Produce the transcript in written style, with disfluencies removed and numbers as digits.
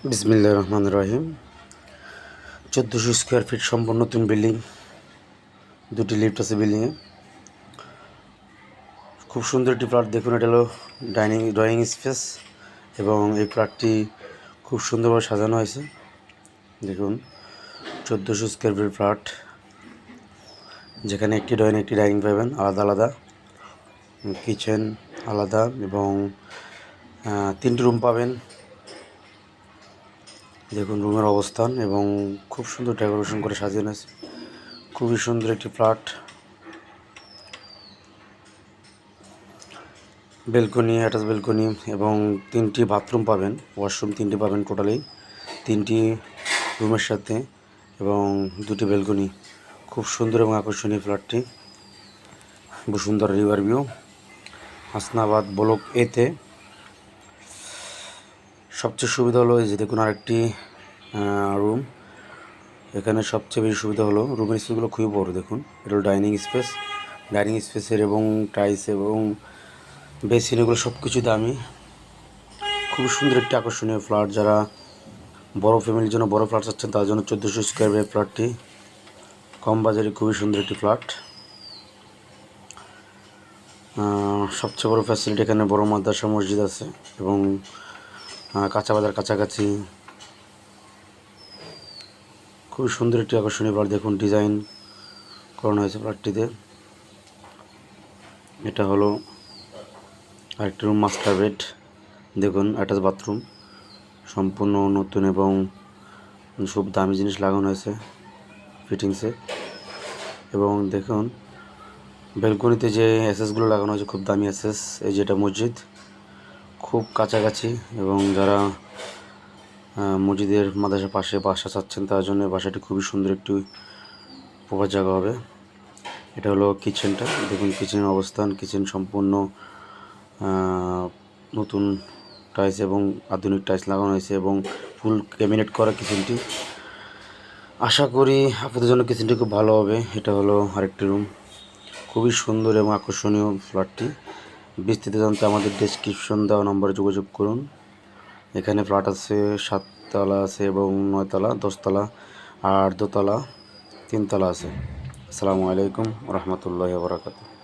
বিসমিল্লাহির রহমানির রহিম। 1400 square feet সম্পূর্ণ নতুন বিল্ডিং, দুটি লিফট আছে বিল্ডিংয়ে। খুব সুন্দর একটি ফ্ল্যাট। দেখুন, এটা হলো ড্রয়িং স্পেস এবং এই ফ্ল্যাটটি খুব সুন্দরভাবে সাজানো হয়েছে। দেখুন, 1400 স্কোয়ার ফিট ফ্ল্যাট, যেখানে একটি ডাইনিং পাবেন আলাদা আলাদা, কিচেন আলাদা এবং 3টি রুম পাবেন। দেখুন রুমের অবস্থান এবং খুব সুন্দর ডেকোরেশন করে সাজানো আছে। খুবই সুন্দর একটি ফ্ল্যাট। বেলকনি, অ্যাটাচ বেলকনি এবং 3টি বাথরুম পাবেন, ওয়াশরুম 3টি পাবেন টোটালি 3টি রুমের সাথে এবং 2টি বেলকনি। খুব সুন্দর এবং আকর্ষণীয় ফ্ল্যাটটি। Basundhara river view, Hasnabad block এতে। সবচেয়ে সুবিধা হলো এই যে দেখুন আরেকটি রুম। এখানে সবচেয়ে বেশি সুবিধা হলো রুমের স্পেসগুলো খুবই বড়। দেখুন, এটা হলো ডাইনিং স্পেসের এবং টাইলস এবং বেসিন, এগুলো সব কিছু দামি। খুব সুন্দর একটি আকর্ষণীয় ফ্ল্যাট। যারা বড় ফ্যামিলির জন্য বড় ফ্ল্যাট চাচ্ছেন তার জন্য 1400 স্কোয়ার ফিট ফ্ল্যাটটি কম বাজারে খুবই সুন্দর একটি ফ্ল্যাট। সবচেয়ে বড় ফ্যাসিলিটি, এখানে বড় মাদ্রাসা মসজিদ আছে এবং কাঁচা বাজার কাছাকাছি। খুবই সুন্দর একটি আকর্ষণীয় ফ্ল্যাট। দেখুন ডিজাইন করানো হয়েছে ফ্ল্যাটটিতে। এটা হলো আরেকটি রুম, মাস্টার বেড। দেখুন অ্যাটাচ বাথরুম, সম্পূর্ণ নতুন এবং সব দামি জিনিস লাগানো হয়েছে ফিটিংসে। এবং দেখুন বেলকনিতে যে অ্যাসেসগুলো লাগানো হয়েছে খুব দামি অ্যাসেস। এই যেটা মসজিদ খুব কাছাকাছি এবং যারা মসজিদের মাদ্রাসার পাশে বাসা চাচ্ছেন তার জন্য বাসাটি খুবই সুন্দর একটি প্রপার জায়গা হবে। এটা হলো কিচেনটা। দেখুন কিচেনের অবস্থান। কিচেন সম্পূর্ণ নতুন টাইলস এবং আধুনিক টাইলস লাগানো হয়েছে এবং ফুল ক্যাবিনেট করা কিচেনটি। আশা করি আপনাদের জন্য কিচেনটি খুব ভালো হবে। এটা হলো আরেকটি রুম। খুবই সুন্দর এবং আকর্ষণীয় ফ্ল্যাটটি। বিস্তারিত জানতে আমাদের ডেসক্রিপশন দেওয়া নম্বরে যোগাযোগ করুন। এখানে ফ্ল্যাট আছে 7 তলা আছে এবং 9 তলা, 10 তলা আর 2 তলা, 3 তলা আছে। আসসালামু আলাইকুম ওয়া রাহমাতুল্লাহি ওয়া বারাকাতুহু।